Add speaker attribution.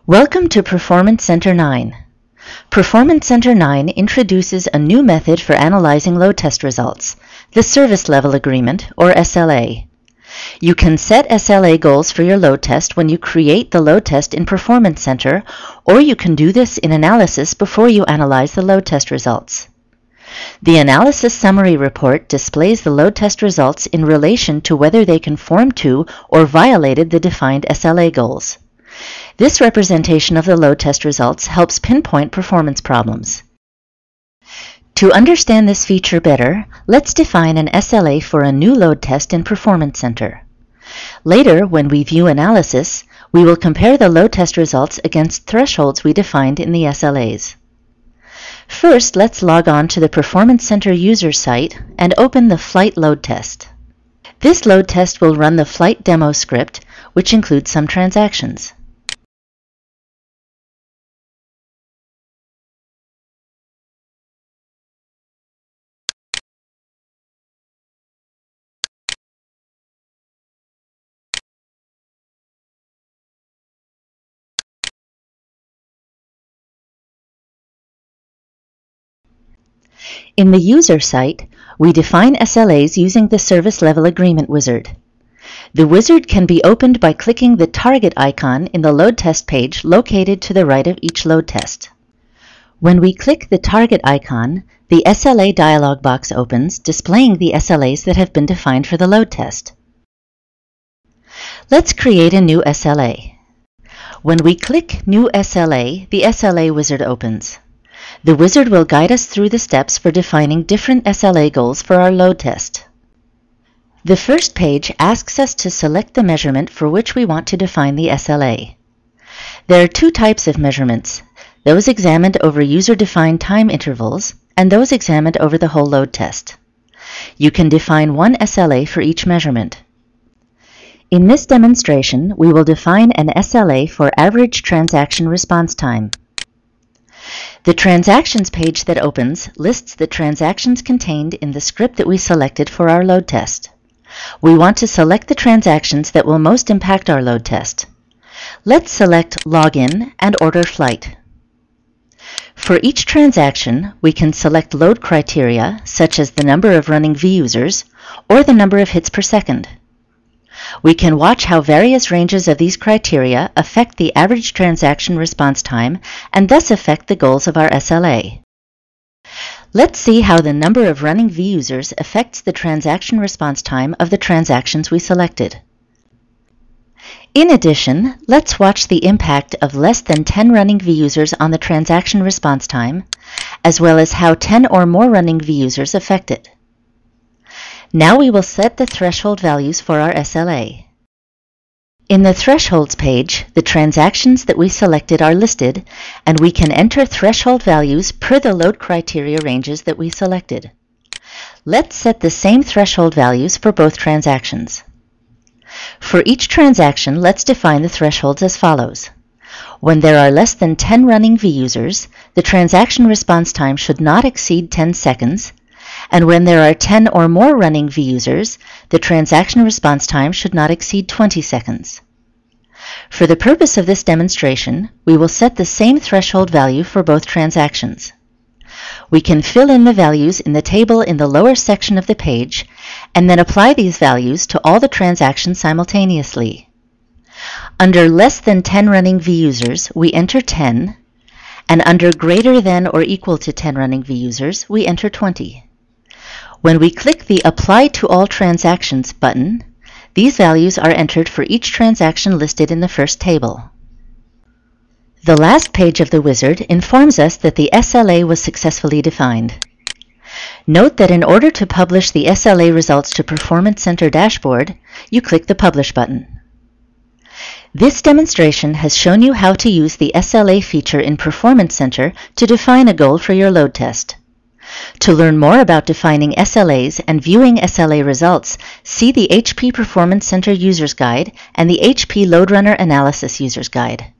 Speaker 1: Welcome to Performance Center 9. Performance Center 9 introduces a new method for analyzing load test results, the Service Level Agreement, or SLA. You can set SLA goals for your load test when you create the load test in Performance Center, or you can do this in Analysis before you analyze the load test results. The Analysis Summary Report displays the load test results in relation to whether they conform to or violated the defined SLA goals. This representation of the load test results helps pinpoint performance problems. To understand this feature better, let's define an SLA for a new load test in Performance Center. Later, when we view Analysis, we will compare the load test results against thresholds we defined in the SLAs. First, let's log on to the Performance Center user site and open the flight load test. This load test will run the flight demo script, which includes some transactions. In the user site, we define SLAs using the Service Level Agreement wizard. The wizard can be opened by clicking the target icon in the load test page located to the right of each load test. When we click the target icon, the SLA dialog box opens, displaying the SLAs that have been defined for the load test. Let's create a new SLA. When we click New SLA, the SLA wizard opens. The wizard will guide us through the steps for defining different SLA goals for our load test. The first page asks us to select the measurement for which we want to define the SLA. There are two types of measurements, those examined over user-defined time intervals and those examined over the whole load test. You can define one SLA for each measurement. In this demonstration, we will define an SLA for average transaction response time. The Transactions page that opens lists the transactions contained in the script that we selected for our load test. We want to select the transactions that will most impact our load test. Let's select Login and Order Flight. For each transaction, we can select load criteria, such as the number of running vusers or the number of hits per second. We can watch how various ranges of these criteria affect the average transaction response time and thus affect the goals of our SLA. Let's see how the number of running vusers affects the transaction response time of the transactions we selected. In addition, let's watch the impact of less than 10 running vusers on the transaction response time, as well as how 10 or more running vusers affect it. Now we will set the threshold values for our SLA. In the Thresholds page, the transactions that we selected are listed, and we can enter threshold values per the load criteria ranges that we selected. Let's set the same threshold values for both transactions. For each transaction, let's define the thresholds as follows. When there are less than 10 running vusers, the transaction response time should not exceed 10 seconds, and when there are 10 or more running vusers, the transaction response time should not exceed 20 seconds. For the purpose of this demonstration, we will set the same threshold value for both transactions. We can fill in the values in the table in the lower section of the page, and then apply these values to all the transactions simultaneously. Under less than 10 running vusers, we enter 10, and under greater than or equal to 10 running vusers, we enter 20. When we click the Apply to All Transactions button, these values are entered for each transaction listed in the first table. The last page of the wizard informs us that the SLA was successfully defined. Note that in order to publish the SLA results to Performance Center dashboard, you click the Publish button. This demonstration has shown you how to use the SLA feature in Performance Center to define a goal for your load test. To learn more about defining SLAs and viewing SLA results, see the HP Performance Center User's Guide and the HP LoadRunner Analysis User's Guide.